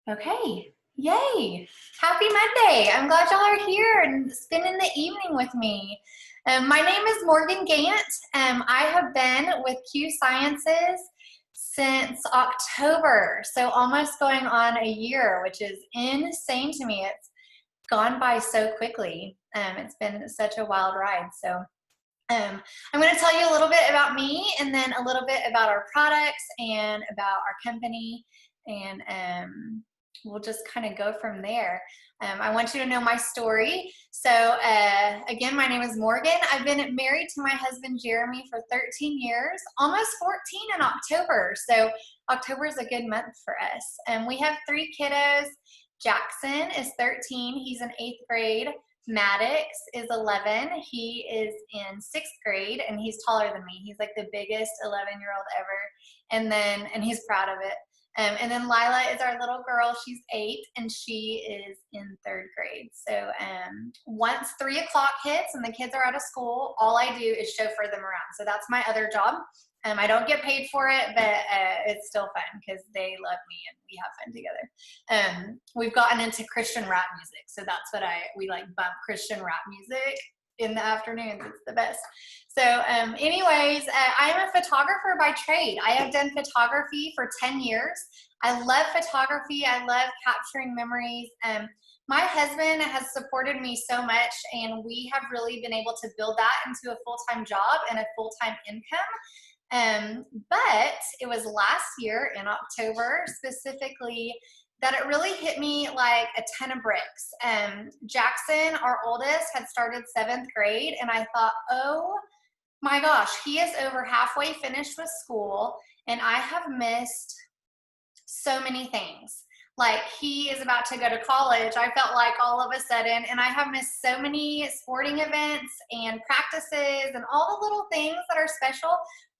Okay, yay! Happy Monday. I'm glad y'all are here and spending the evening with me. My name is Morgan Gauntt. I have been with Q Sciences since October, so almost going on a year, which is insane to me. It's gone by so quickly. It's been such a wild ride. I'm going to tell you a little bit about me and then a little bit about our products and about our company, and we'll just kind of go from there. I want you to know my story. So again, my name is Morgan. I've been married to my husband Jeremy for 13 years, almost 14 in October. So October is a good month for us. We have 3 kiddos. Jackson is 13. He's in 8th grade. Maddox is 11. He is in 6th grade, and he's taller than me. He's like the biggest 11-year-old ever, and he's proud of it. And then Lila is our little girl. She's 8, and she is in 3rd grade. So once 3 o'clock hits and the kids are out of school, all I do is chauffeur them around. So that's my other job. I don't get paid for it, but it's still fun because they love me and we have fun together. We've gotten into Christian rap music, so that's what we like, bump Christian rap music in the afternoons. It's the best. So anyways, I am a photographer by trade. I have done photography for 10 years. I love photography. I love capturing memories. My husband has supported me so much, and we have really been able to build that into a full-time job and a full-time income. But it was last year in October specifically that it really hit me like a ton of bricks. Jackson, our oldest, had started 7th grade, and I thought, oh my gosh, he is over halfway finished with school, and I have missed so many things. Like, he is about to go to college, I felt like, all of a sudden, and I have missed so many sporting events and practices and all the little things that are special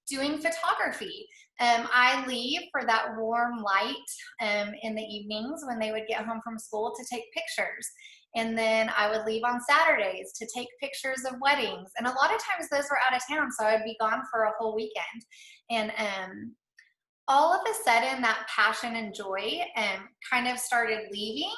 doing photography. I leave for that warm light in the evenings when they would get home from school to take pictures. And then I would leave on Saturdays to take pictures of weddings. And a lot of times those were out of town, so I'd be gone for a whole weekend. And all of a sudden that passion and joy kind of started leaving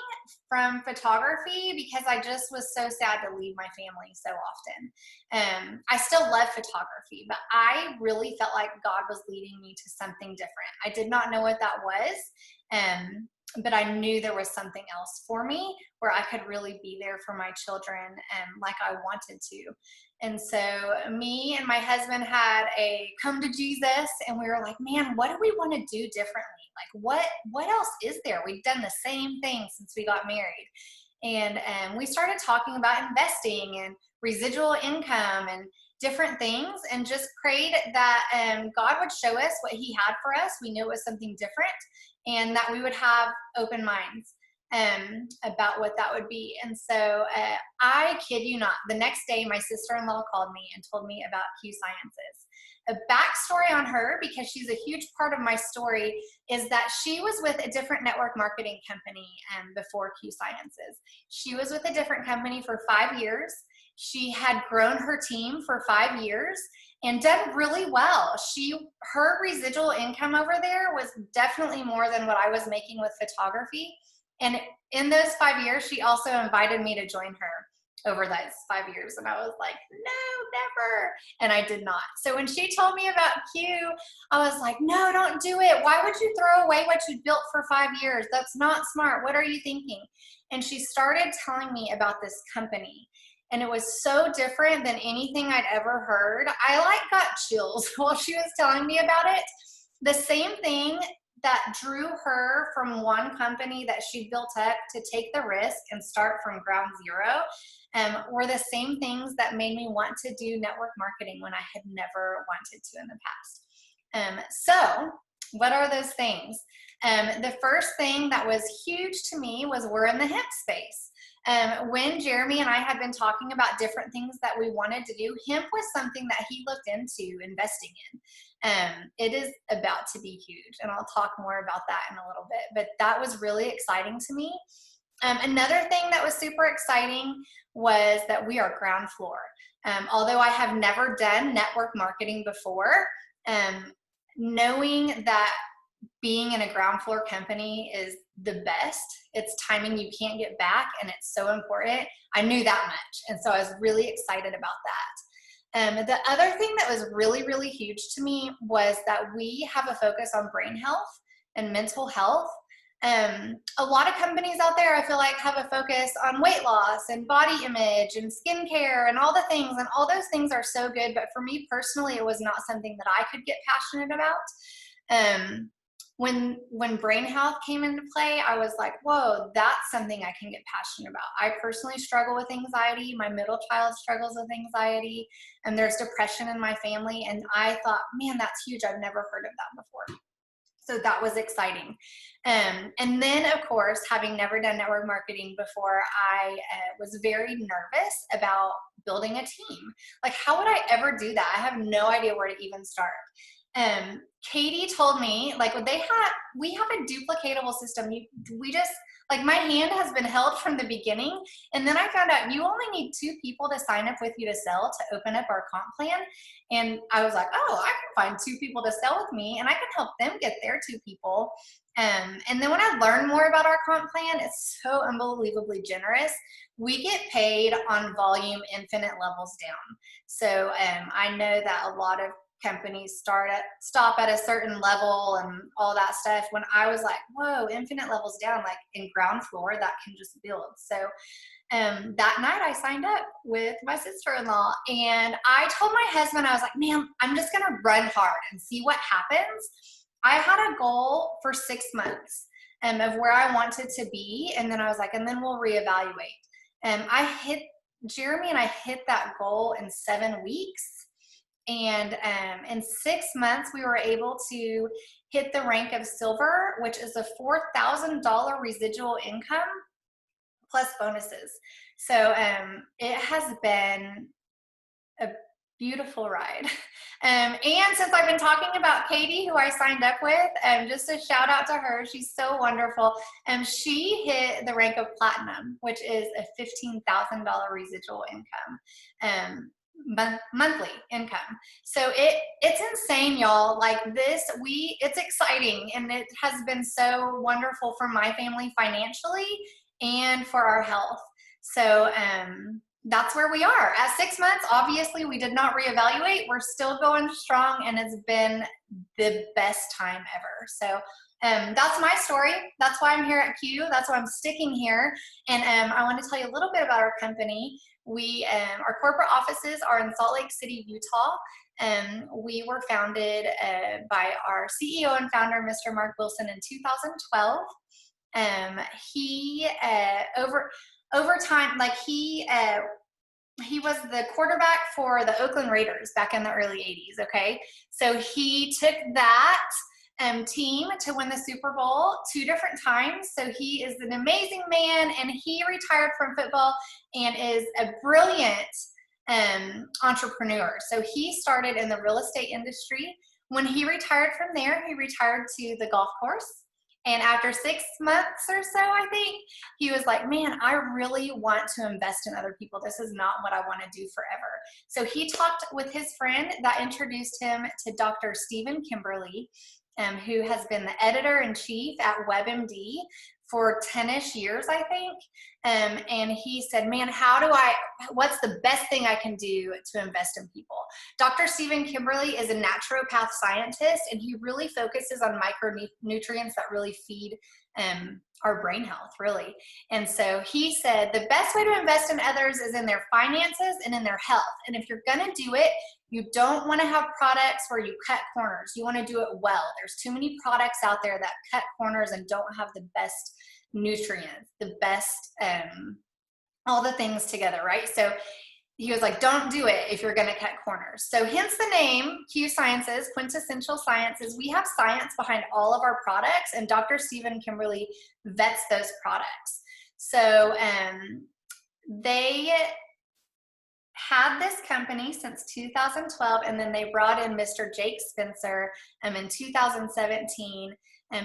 from photography because I just was so sad to leave my family so often. I still love photography, but I really felt like God was leading me to something different. I did not know what that was, but I knew there was something else for me where I could really be there for my children like I wanted to. And so me and my husband had a come to Jesus, and we were like, man, what do we want to do differently? Like, what else is there? We've done the same thing since we got married. And we started talking about investing and residual income and different things, and just prayed that God would show us what he had for us. We knew it was something different, and that we would have open minds about what that would be. And so I kid you not, the next day my sister-in-law called me and told me about Q Sciences. A backstory on her, because she's a huge part of my story, is that she was with a different network marketing company before Q Sciences. She was with a different company for 5 years. She had grown her team for 5 years and done really well. Her residual income over there was definitely more than what I was making with photography. And in those 5 years, she also invited me to join her over those 5 years. And I was like, no, never. And I did not. So when she told me about Q, I was like, no, don't do it. Why would you throw away what you built for 5 years? That's not smart. What are you thinking? And she started telling me about this company. And it was so different than anything I'd ever heard. I got chills while she was telling me about it. The same thing that drew her from one company that she built up to take the risk and start from ground zero were the same things that made me want to do network marketing when I had never wanted to in the past. So what are those things? The first thing that was huge to me was we're in the hemp space. When Jeremy and I had been talking about different things that we wanted to do, hemp was something that he looked into investing in. It is about to be huge, and I'll talk more about that in a little bit, but that was really exciting to me. Another thing that was super exciting was that we are ground floor. Although I have never done network marketing before, knowing that being in a ground floor company is the best. It's timing you can't get back, and it's so important. I knew that much, and so I was really excited about that. The other thing that was really, really huge to me was that we have a focus on brain health and mental health. A lot of companies out there, I feel like, have a focus on weight loss and body image and skincare and all the things, and all those things are so good, but for me personally, it was not something that I could get passionate about. When brain health came into play, I was like, whoa, that's something I can get passionate about. I personally struggle with anxiety. My middle child struggles with anxiety, and there's depression in my family. And I thought, man, that's huge. I've never heard of that before. So that was exciting. And then, of course, having never done network marketing before, I was very nervous about building a team. Like, how would I ever do that? I have no idea where to even start. Katie told me, like, we have a duplicatable system. We just, like, my hand has been held from the beginning, and then I found out you only need 2 people to sign up with you to sell to open up our comp plan. And I was like, oh, I can find 2 people to sell with me, and I can help them get their 2 people. And then when I learned more about our comp plan, it's so unbelievably generous. We get paid on volume, infinite levels down. So I know that a lot of companies stop at a certain level and all that stuff. When I was like, whoa, infinite levels down, like in ground floor, that can just build. So that night I signed up with my sister-in-law, and I told my husband, I was like, man, I'm just going to run hard and see what happens. I had a goal for 6 months of where I wanted to be. And then I was like, and then we'll reevaluate. Jeremy and I hit that goal in 7 weeks. And in 6 months, we were able to hit the rank of silver, which is a $4,000 residual income plus bonuses. So it has been a beautiful ride. And since I've been talking about Katie, who I signed up with, just a shout out to her. She's so wonderful. She hit the rank of platinum, which is a $15,000 residual income. Monthly income. So it's insane, y'all. Like it's exciting, and it has been so wonderful for my family financially and for our health. So that's where we are. At 6 months, obviously we did not reevaluate. We're still going strong, and it's been the best time ever. So that's my story. That's why I'm here at Q. That's why I'm sticking here. And I want to tell you a little bit about our company. Our corporate offices are in Salt Lake City, Utah. We were founded by our CEO and founder, Mr. Mark Wilson, in 2012. Over time, like he was the quarterback for the Oakland Raiders back in the early 80s. Okay, so he took that team to win the Super Bowl 2 different times. So he is an amazing man, and he retired from football and is a brilliant entrepreneur. So he started in the real estate industry. When he retired from there, he retired to the golf course. And after 6 months or so, I think, he was like, man, I really want to invest in other people. This is not what I want to do forever. So he talked with his friend that introduced him to Dr. Stephen Kimberly, who has been the editor-in-chief at WebMD for 10-ish years, I think. And he said, man, what's the best thing I can do to invest in people? Dr. Stephen Kimberly is a naturopath scientist, and he really focuses on micronutrients that really feed our brain health, really. And so he said, the best way to invest in others is in their finances and in their health. And if you're going to do it, you don't want to have products where you cut corners. You want to do it well. There's too many products out there that cut corners and don't have the best nutrients, the best, all the things together, right? So he was like, don't do it if you're going to cut corners. So hence the name Q Sciences, Quintessential Sciences. We have science behind all of our products, and Dr. Stephen Kimberly vets those products. So they had this company since 2012, and then they brought in Mr. Jake Spencer in 2017.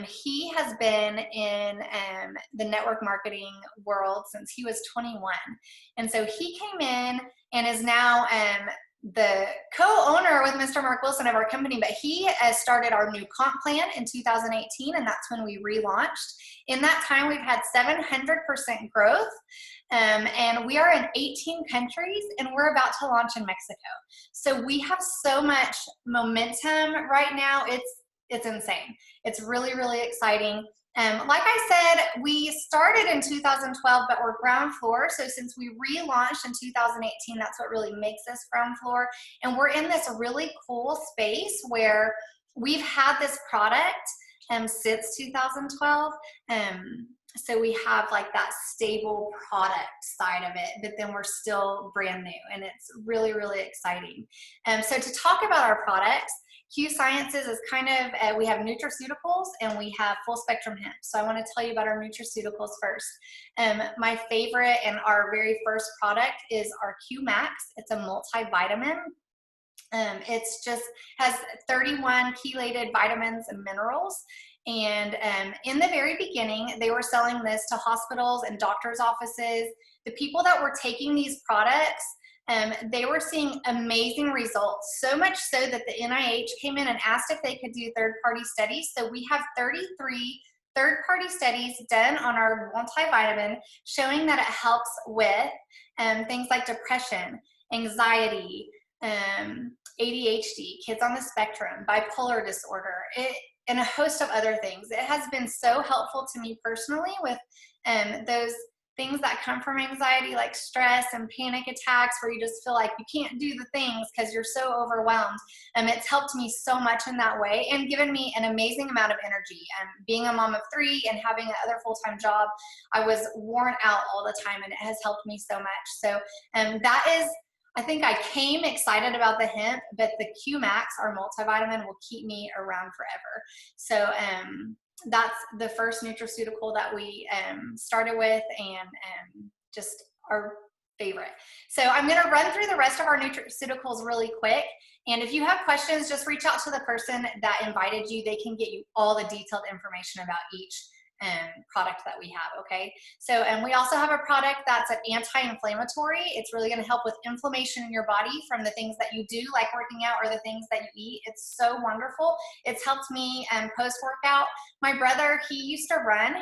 He has been in the network marketing world since he was 21. And so he came in and is now the co-owner with Mr. Mark Wilson of our company, but he started our new comp plan in 2018, and that's when we relaunched. In that time, we've had 700% growth, and we are in 18 countries, and we're about to launch in Mexico. So we have so much momentum right now. It's insane. It's really, really exciting. Like I said, we started in 2012, but we're ground floor. So since we relaunched in 2018, that's what really makes us ground floor. And we're in this really cool space where we've had this product since 2012. So we have like that stable product side of it, but then we're still brand new, and it's really, really exciting. So to talk about our products, Q Sciences is kind of, we have nutraceuticals and we have full spectrum hemp. So I want to tell you about our nutraceuticals first. My favorite and our very first product is our Q Max. It's a multivitamin. It's just has 31 chelated vitamins and minerals. And in the very beginning, they were selling this to hospitals and doctors' offices. The people that were taking these products, they were seeing amazing results, so much so that the NIH came in and asked if they could do third-party studies. So we have 33 third-party studies done on our multivitamin showing that it helps with things like depression, anxiety, ADHD, kids on the spectrum, bipolar disorder, and a host of other things. It has been so helpful to me personally with those things that come from anxiety, like stress and panic attacks, where you just feel like you can't do the things because you're so overwhelmed. It's helped me so much in that way and given me an amazing amount of energy. Being a mom of 3 and having another full-time job, I was worn out all the time, and it has helped me so much. So that is, I think I came excited about the hemp, but the Q Max, our multivitamin, will keep me around forever. So that's the first nutraceutical that we started with, and just our favorite. So I'm going to run through the rest of our nutraceuticals really quick. And if you have questions, just reach out to the person that invited you. They can get you all the detailed information about each product that we have, okay? So, we also have a product that's an anti-inflammatory. It's really going to help with inflammation in your body from the things that you do, like working out, or the things that you eat. It's so wonderful. It's helped me post-workout. My brother, he used to run.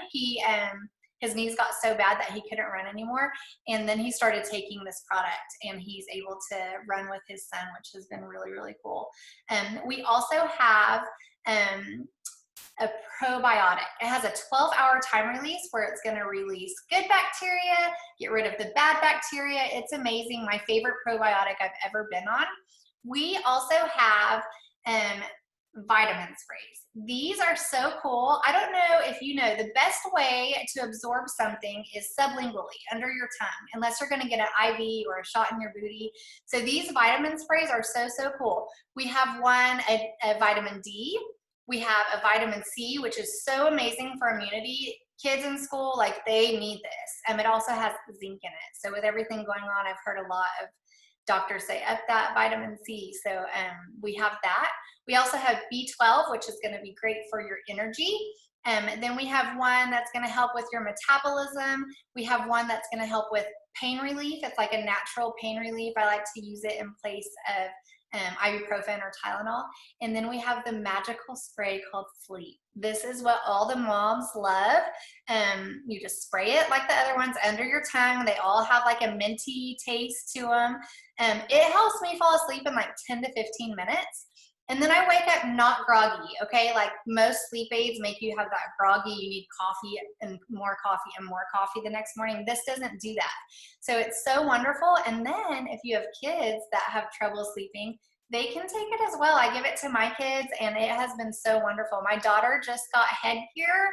His knees got so bad that he couldn't run anymore, and then he started taking this product, and he's able to run with his son, which has been really, really cool. We also have a probiotic. It has a 12-hour time release where it's going to release good bacteria, get rid of the bad bacteria. It's amazing. My favorite probiotic I've ever been on. We also have vitamin sprays. These are so cool. I don't know if you know, the best way to absorb something is sublingually, under your tongue, unless you're going to get an IV or a shot in your booty. So these vitamin sprays are so, so cool. We have one, a vitamin D. We have a vitamin C, which is so amazing for immunity. Kids in school, like, they need this. It also has zinc in it. So with everything going on, I've heard a lot of doctors say up that vitamin C. So we have that. We also have B12, which is going to be great for your energy. Then we have one that's going to help with your metabolism. We have one that's going to help with pain relief. It's like a natural pain relief. I like to use it in place of ibuprofen or Tylenol. And then we have the magical spray called Sleep. This is what all the moms love. You just spray it like the other ones under your tongue. They all have like a minty taste to them. It helps me fall asleep in like 10 to 15 minutes. And then I wake up not groggy, okay? Like most sleep aids make you have that groggy, you need coffee and more coffee the next morning. This doesn't do that. So it's so wonderful. And then if you have kids that have trouble sleeping, they can take it as well. I give it to my kids, and it has been so wonderful. My daughter just got headgear,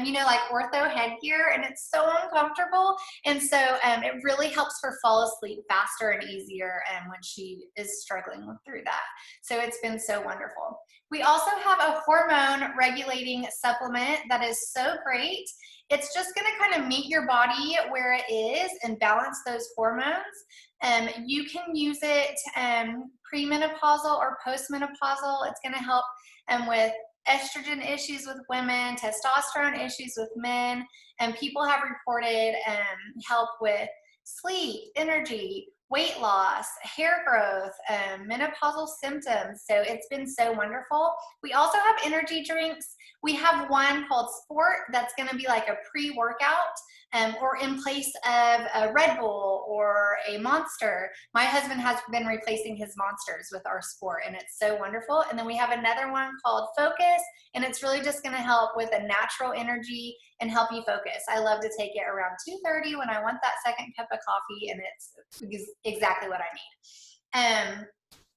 you know, like ortho headgear, and it's so uncomfortable. And so it really helps her fall asleep faster and easier when she is struggling through that. So it's been so wonderful. We also have a hormone regulating supplement that is so great. It's just going to kind of meet your body where it is and balance those hormones. You can use it premenopausal or postmenopausal. It's going to help with estrogen issues with women, testosterone issues with men, and people have reported help with sleep, energy, weight loss, hair growth, menopausal symptoms. So it's been so wonderful. We also have energy drinks. We have one called Sport that's going to be like a pre-workout, or in place of a Red Bull or a Monster. My husband has been replacing his Monsters with our Sport, and it's so wonderful. And then we have another one called Focus, and it's really just going to help with a natural energy and help you focus. I love to take it around 2:30 when I want that second cup of coffee, and it's exactly what I need.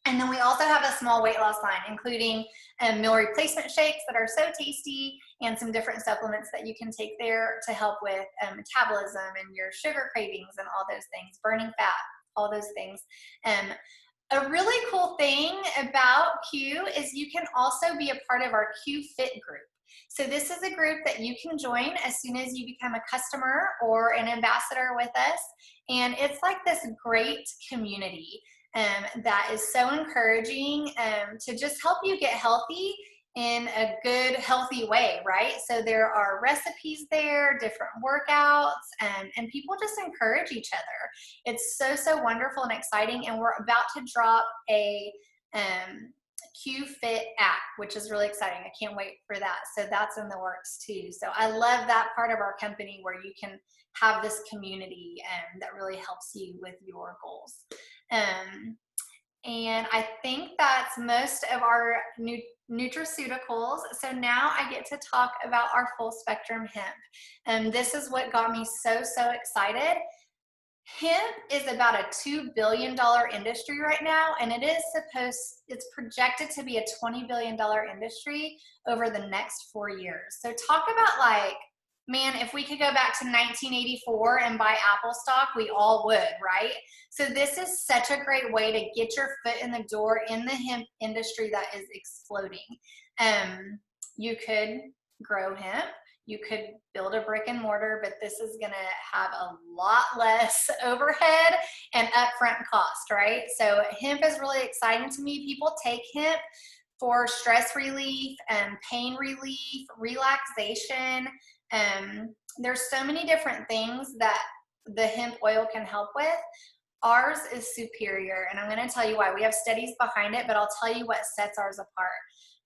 And then we also have a small weight loss line, including meal replacement shakes that are so tasty, and some different supplements that you can take there to help with metabolism and your sugar cravings and all those things, burning fat, all those things. A really cool thing about Q is you can also be a part of our Q Fit group. So this is a group that you can join as soon as you become a customer or an ambassador with us. And it's like this great community that is so encouraging to just help you get healthy in a good, healthy way, right? So there are recipes there, different workouts, and people just encourage each other. It's so, so wonderful and exciting. And we're about to drop a Q Fit app, which is really exciting. I can't wait for that. So that's in the works too. So I love that part of our company where you can have this community that really helps you with your goals. And I think that's most of our nutraceuticals. So now I get to talk about our full spectrum hemp. And this is what got me so, so excited. Hemp is about a $2 billion industry right now, and it's projected to be a $20 billion industry over the next 4 years. So talk about like, man, if we could go back to 1984 and buy Apple stock, we all would, right? So this is such a great way to get your foot in the door in the hemp industry that is exploding. You could grow hemp. You could build a brick and mortar, but this is going to have a lot less overhead and upfront cost, right? So hemp is really exciting to me. People take hemp for stress relief and pain relief, relaxation. There's so many different things that the hemp oil can help with. Ours is superior, and I'm going to tell you why. We have studies behind it, but I'll tell you what sets ours apart.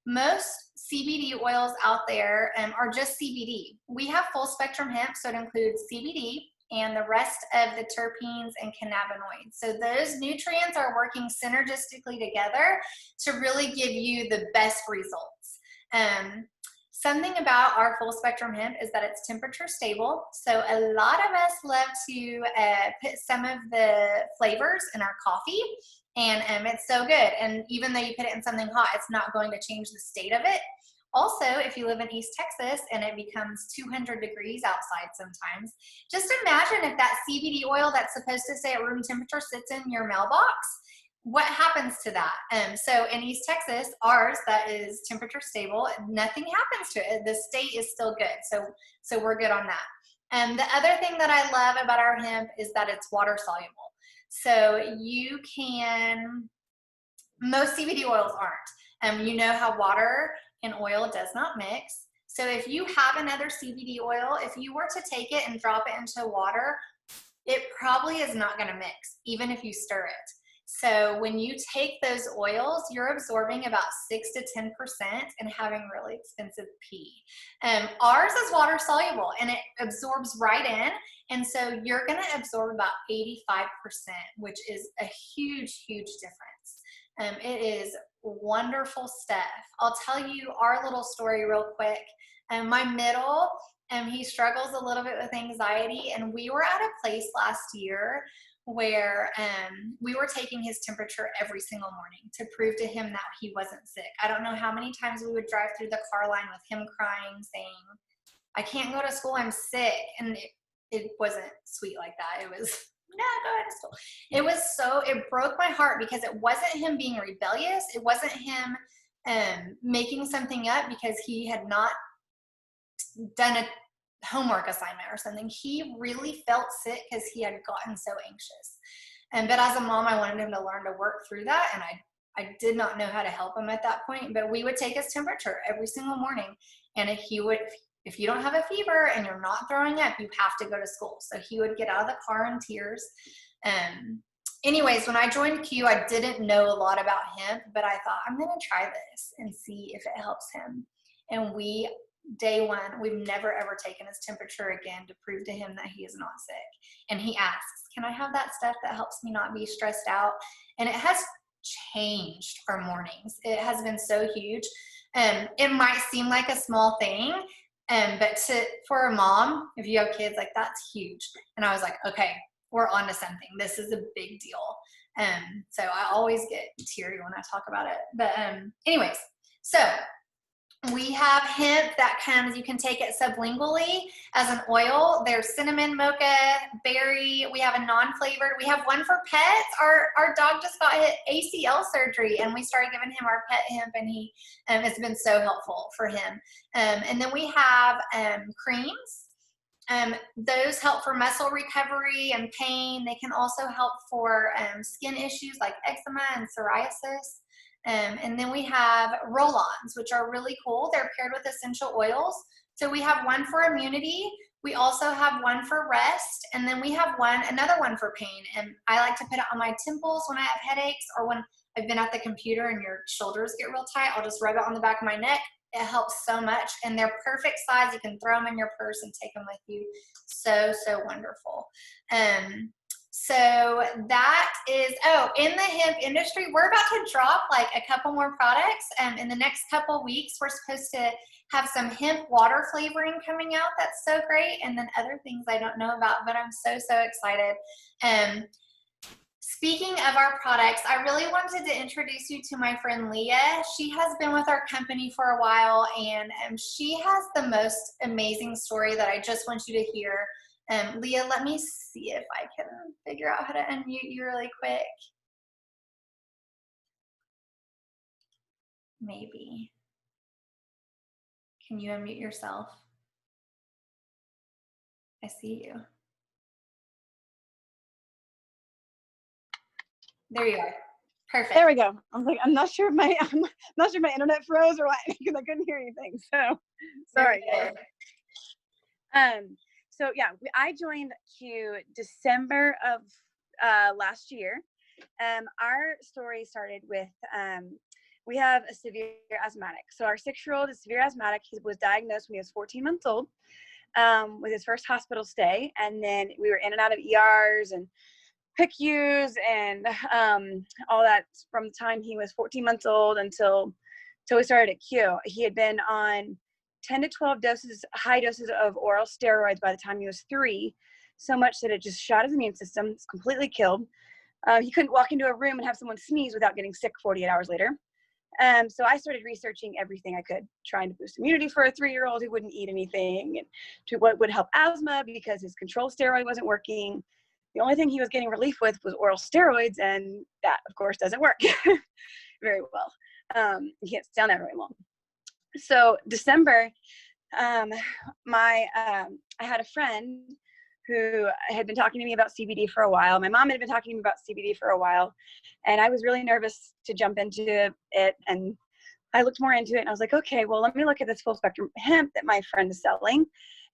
Most CBD oils out there are just CBD. We have full spectrum hemp, so it includes CBD and the rest of the terpenes and cannabinoids. So those nutrients are working synergistically together to really give you the best results. Something about our full spectrum hemp is that it's temperature stable. So a lot of us love to put some of the flavors in our coffee, and it's so good. And even though you put it in something hot, it's not going to change the state of it. Also, if you live in East Texas and it becomes 200 degrees outside sometimes, just imagine if that CBD oil that's supposed to stay at room temperature sits in your mailbox. What happens to that? So in East Texas, ours that is temperature stable, nothing happens to it. The state is still good. So we're good on that. The other thing that I love about our hemp is that it's water soluble. So you can, most CBD oils aren't. You know how water and oil does not mix. So if you have another CBD oil, if you were to take it and drop it into water, it probably is not going to mix, even if you stir it. So when you take those oils, you're absorbing about 6 to 10% and having really expensive pee. Ours is water soluble and it absorbs right in. And so you're going to absorb about 85%, which is a huge, huge difference. It is wonderful stuff. I'll tell you our little story real quick. My middle, he struggles a little bit with anxiety, and we were at a place last year where we were taking his temperature every single morning to prove to him that he wasn't sick. I don't know how many times we would drive through the car line with him crying, saying, I can't go to school, I'm sick. And it wasn't sweet like that. It was, no, go ahead to school. It was so, it broke my heart because it wasn't him being rebellious. It wasn't him making something up because he had not done a homework assignment or something. He really felt sick because he had gotten so anxious. But as a mom, I wanted him to learn to work through that, and I did not know how to help him at that point, but we would take his temperature every single morning, and if you don't have a fever and you're not throwing up, you have to go to school. So he would get out of the car in tears. anyways, when I joined Q, I didn't know a lot about hemp, but I thought I'm going to try this and see if it helps him. And day one, we've never ever taken his temperature again to prove to him that he is not sick. And he asks, can I have that stuff that helps me not be stressed out? And it has changed our mornings. It has been so huge. It might seem like a small thing, but for a mom, if you have kids, like that's huge. And I was like, okay, we're on to something. This is a big deal. So I always get teary when I talk about it. But anyways, so we have hemp that comes, you can take it sublingually as an oil. There's cinnamon, mocha, berry. We have a non-flavored. We have one for pets. Our dog just got his ACL surgery, and we started giving him our pet hemp, and it's been so helpful for him. And then we have creams. Those help for muscle recovery and pain. They can also help for skin issues like eczema and psoriasis. And then we have roll-ons, which are really cool. They're paired with essential oils. So we have one for immunity. We also have one for rest. And then we have another one for pain. And I like to put it on my temples when I have headaches, or when I've been at the computer and your shoulders get real tight. I'll just rub it on the back of my neck. It helps so much. And they're perfect size. You can throw them in your purse and take them with you. So, so wonderful. So that is, in the hemp industry, we're about to drop like a couple more products. In the next couple weeks, we're supposed to have some hemp water flavoring coming out. That's so great. And then other things I don't know about, but I'm so, so excited. Speaking of our products, I really wanted to introduce you to my friend Leah. She has been with our company for a while, and she has the most amazing story that I just want you to hear. Leah, let me see if I can figure out how to unmute you really quick. Maybe. Can you unmute yourself? I see you. There you are. Perfect. There we go. I was like, I'm not sure if my internet froze or what, because I couldn't hear anything. So sorry. So yeah, I joined Q December of last year. Our story started with we have a severe asthmatic. So our 6-year-old is severe asthmatic. He was diagnosed when he was 14 months old with his first hospital stay, and then we were in and out of ERs and PICUs and all that from the time he was 14 months old until we started at Q. He had been on 10 to 12 high doses of oral steroids by the time he was 3, so much that it just shot his immune system. It's completely killed. He couldn't walk into a room and have someone sneeze without getting sick 48 hours later. So I started researching everything I could, trying to boost immunity for a 3-year-old who wouldn't eat anything, and to what would help asthma because his control steroid wasn't working. The only thing he was getting relief with was oral steroids, and that, of course, doesn't work very well. You can't stay on that very long. So December, I had a friend who had been talking to me about CBD for a while. My mom had been talking to me about CBD for a while, and I was really nervous to jump into it. And I looked more into it, and I was like, okay, well, let me look at this full spectrum hemp that my friend is selling.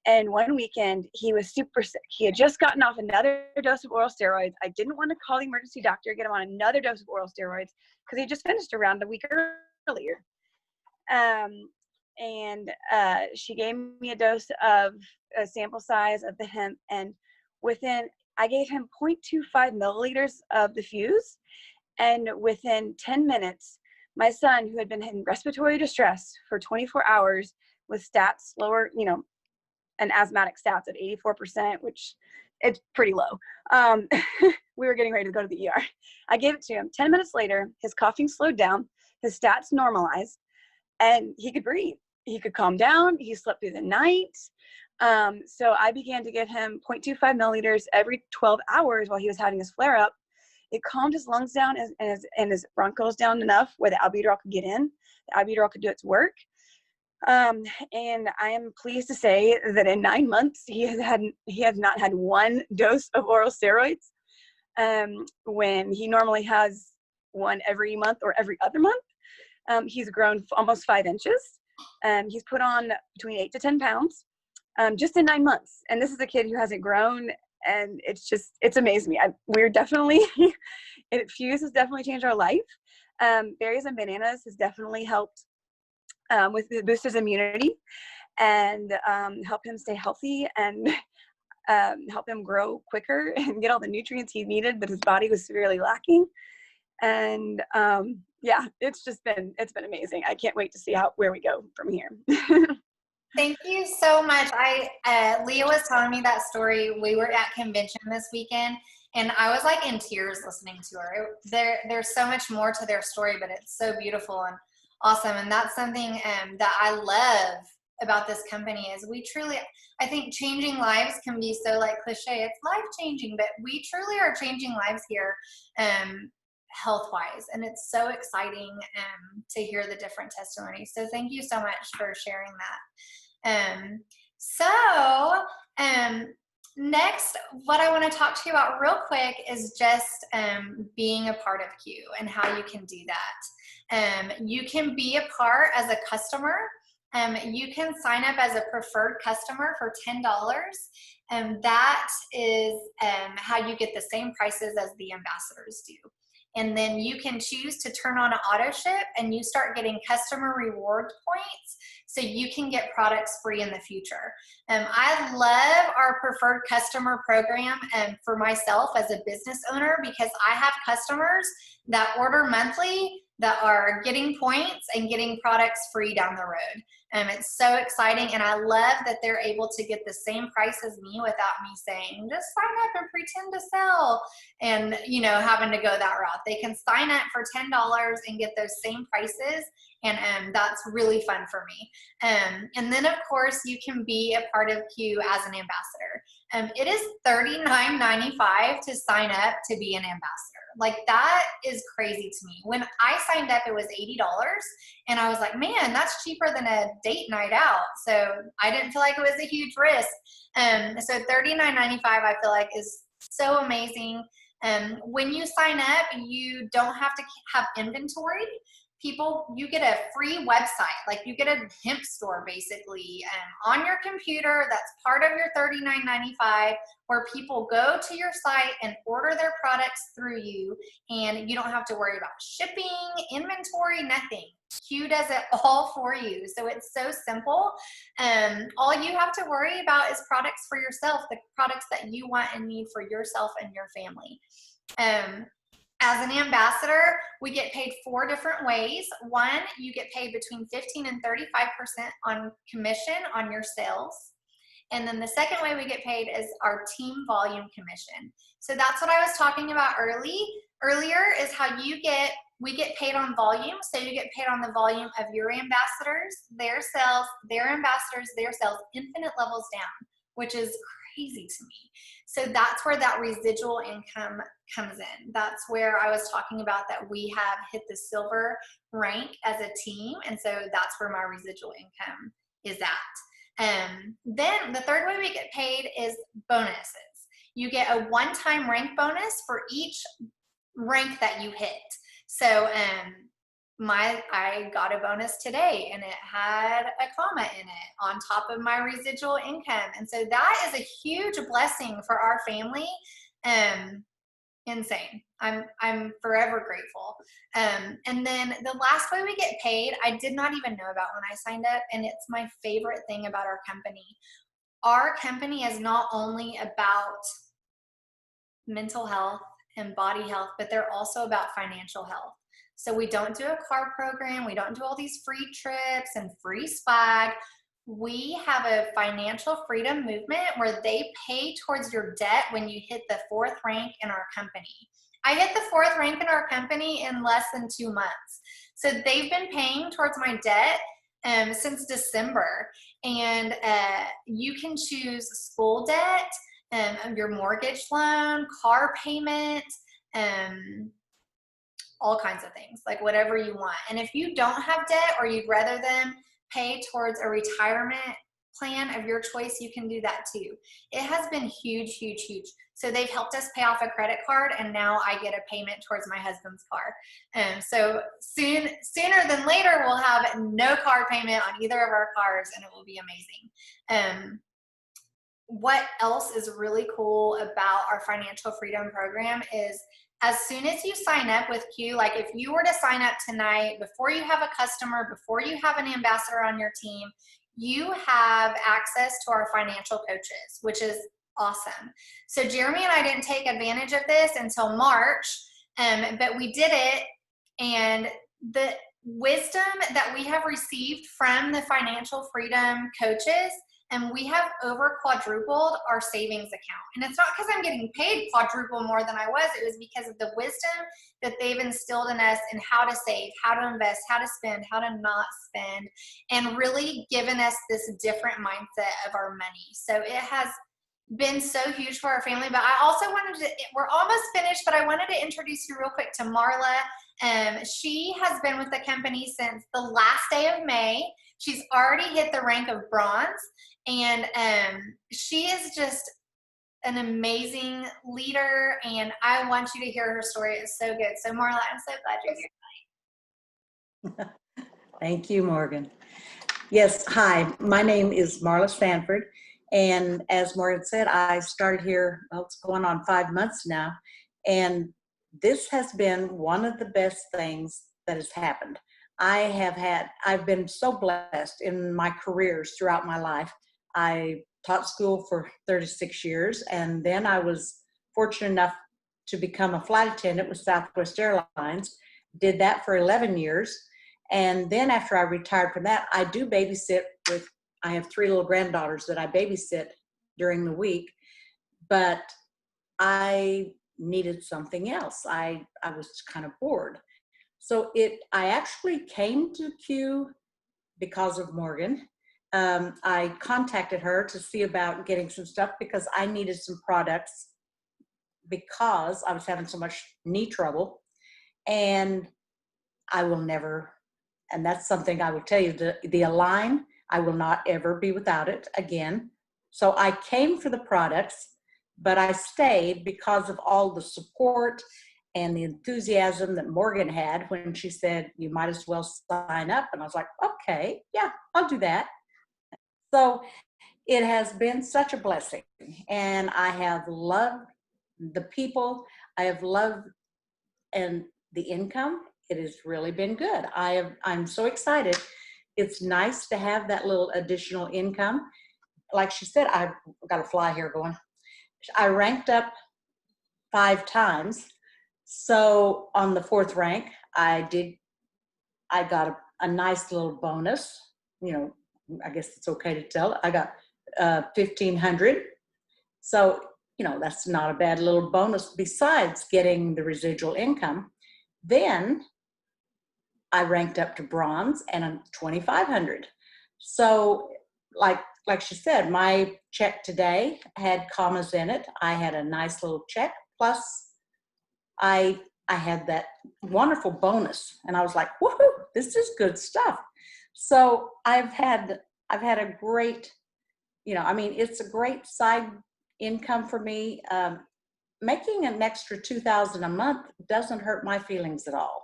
And one weekend, he was super sick. He had just gotten off another dose of oral steroids. I didn't want to call the emergency doctor, get him on another dose of oral steroids, because he just finished around a week earlier. She gave me a dose of a sample size of the hemp, and I gave him 0.25 milliliters of the fuse, and within 10 minutes, my son, who had been in respiratory distress for 24 hours with stats lower, an asthmatic stats at 84%, which it's pretty low. We were getting ready to go to the ER. I gave it to him. 10 minutes later, his coughing slowed down, his stats normalized, and he could breathe. He could calm down. He slept through the night. So I began to give him 0.25 milliliters every 12 hours while he was having his flare up. It calmed his lungs down and his bronchos down enough where the albuterol could get in. The albuterol could do its work. And I am pleased to say that in 9 months, he has not had one dose of oral steroids, when he normally has one every month or every other month. He's grown almost 5 inches. He's put on between 8 to 10 pounds, just in 9 months. And this is a kid who hasn't grown And it's amazed me. We're definitely, Fuse has definitely changed our life. Berries and bananas has definitely helped with the boost his immunity and help him stay healthy and help him grow quicker and get all the nutrients he needed, but his body was severely lacking. And yeah, it's been amazing. I can't wait to see where we go from here. Thank you so much. Leah was telling me that story. We were at convention this weekend, and I was like in tears listening to her. There's so much more to their story, but it's so beautiful and awesome. And that's something that I love about this company is we truly, I think changing lives can be so like cliche. It's life changing, but we truly are changing lives here. Health wise, and it's so exciting to hear the different testimonies. So thank you so much for sharing that. So next, what I want to talk to you about real quick is just being a part of Q and how you can do that. You can be a part as a customer. You can sign up as a preferred customer for $10. And that is how you get the same prices as the ambassadors do. And then you can choose to turn on an auto ship and you start getting customer reward points so you can get products free in the future. I love our preferred customer program for myself as a business owner because I have customers that order monthly that are getting points and getting products free down the road. It's so exciting, and I love that they're able to get the same price as me without me saying, just sign up and pretend to sell and, having to go that route. They can sign up for $10 and get those same prices, and that's really fun for me. And then, of course, you can be a part of Q as an ambassador. It is $39.95 to sign up to be an ambassador. Like, that is crazy to me. When I signed up, it was $80, and I was like, man, that's cheaper than a date night out. So I didn't feel like it was a huge risk. So $39.95 I feel like is so amazing. When you sign up, you don't have to have inventory. You get a free website, like you get a hemp store basically on your computer. That's part of your $39.95, where people go to your site and order their products through you, and you don't have to worry about shipping, inventory, nothing. Q does it all for you. So it's so simple. All you have to worry about is products for yourself, the products that you want and need for yourself and your family. As an ambassador, we get paid 4 different ways. One, you get paid between 15 and 35% on commission on your sales. And then the second way we get paid is our team volume commission. So that's what I was talking about earlier is how we get paid on volume. So you get paid on the volume of your ambassadors, their sales, their ambassadors, their sales, infinite levels down, which is crazy to me. So that's where that residual income comes in. That's where I was talking about that we have hit the silver rank as a team. And so that's where my residual income is at. Then the third way we get paid is bonuses. You get a one-time rank bonus for each rank that you hit. So I got a bonus today, and it had a comma in it on top of my residual income. And so that is a huge blessing for our family. Insane. I'm forever grateful. And then the last way we get paid, I did not even know about when I signed up, and it's my favorite thing about our company. Our company is not only about mental health and body health, but they're also about financial health. So we don't do a car program. We don't do all these free trips and free swag. We have a financial freedom movement where they pay towards your debt when you hit the 4th rank in our company. I hit the 4th rank in our company in less than 2 months. So they've been paying towards my debt since December. And you can choose school debt, your mortgage loan, car payment, all kinds of things, like whatever you want. And if you don't have debt or you'd rather them pay towards a retirement plan of your choice, you can do that too. It has been huge, huge, huge. So they've helped us pay off a credit card, and now I get a payment towards my husband's car. So sooner than later, we'll have no car payment on either of our cars, and it will be amazing. what else is really cool about our financial freedom program is as soon as you sign up with Q, like if you were to sign up tonight, before you have a customer, before you have an ambassador on your team, you have access to our financial coaches, which is awesome. So Jeremy and I didn't take advantage of this until March, but we did it. And the wisdom that we have received from the financial freedom coaches, and we have over quadrupled our savings account. And it's not because I'm getting paid quadruple more than I was. It was because of the wisdom that they've instilled in us in how to save, how to invest, how to spend, how to not spend, and really given us this different mindset of our money. So it has been so huge for our family. But I also wanted to, we're almost finished, but I wanted to introduce you real quick to Marla. She has been with the company since the last day of May. She's already hit the rank of bronze, and she is just an amazing leader, and I want you to hear her story. It's so good. So Marla, I'm so glad you're here. Thank you, Morgan. Yes, hi, my name is Marla Sanford, and as Morgan said, I started here, well, it's going on 5 months now, and this has been one of the best things that has happened. I've been so blessed in my careers throughout my life. I taught school for 36 years, and then I was fortunate enough to become a flight attendant with Southwest Airlines. Did that for 11 years. And then after I retired from that, I do babysit I have 3 little granddaughters that I babysit during the week, but I needed something else. I was kind of bored. So I actually came to Q because of Morgan. I contacted her to see about getting some stuff because I needed some products because I was having so much knee trouble. And I will never, and that's something I will tell you, the Align, I will not ever be without it again. So I came for the products, but I stayed because of all the support and the enthusiasm that Morgan had when she said, you might as well sign up. And I was like, okay, yeah, I'll do that. So it has been such a blessing. And I have loved the people. I have loved and the income. It has really been good. I'm so excited. It's nice to have that little additional income. Like she said, I've got a fly here going. I ranked up 5 times. So on the 4th rank, I got a nice little bonus. You know, I guess it's okay to tell. I got 1,500. So, you know, that's not a bad little bonus besides getting the residual income. Then I ranked up to bronze and I'm 2,500. So like she said, my check today had commas in it. I had a nice little check. Plus I had that wonderful bonus and I was like, woohoo, this is good stuff. So I've had a great, you know, I mean, it's a great side income for me. Making an extra $2,000 a month doesn't hurt my feelings at all.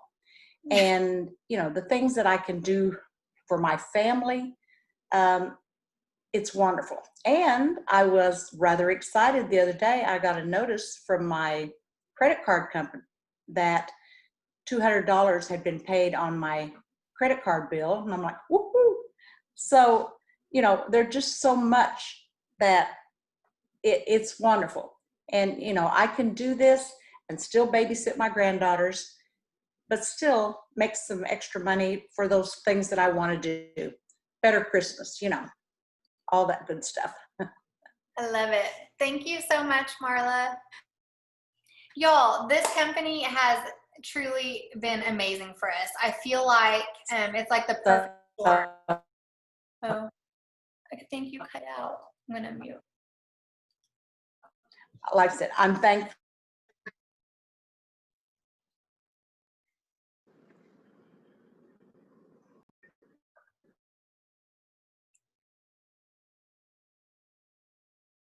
And, you know, the things that I can do for my family, it's wonderful. And I was rather excited the other day. I got a notice from my credit card company that $200 had been paid on my credit card bill. And I'm like, woohoo. So, you know, there's just so much that it's wonderful. And, you know, I can do this and still babysit my granddaughters, but still make some extra money for those things that I want to do. Better Christmas, you know, all that good stuff. I love it. Thank you so much, Marla. Y'all, this company has truly been amazing for us. I feel like it's like the perfect storm. Oh, I think you cut out. I'm going to mute. Like I said, I'm thankful.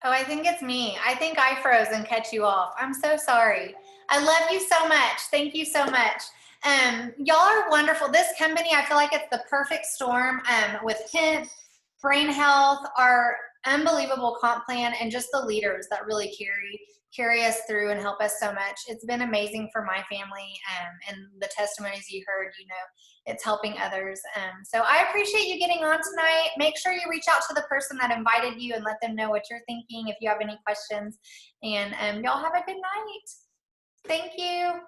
Oh, I think it's me. I think I froze and cut you off. I'm so sorry. I love you so much. Thank you so much. Y'all are wonderful. This company, I feel like it's the perfect storm with hemp, brain health, our unbelievable comp plan, and just the leaders that really carry us through and help us so much. It's been amazing for my family, and the testimonies you heard, you know, it's helping others. So I appreciate you getting on tonight. Make sure you reach out to the person that invited you and let them know what you're thinking if you have any questions. And y'all have a good night. Thank you.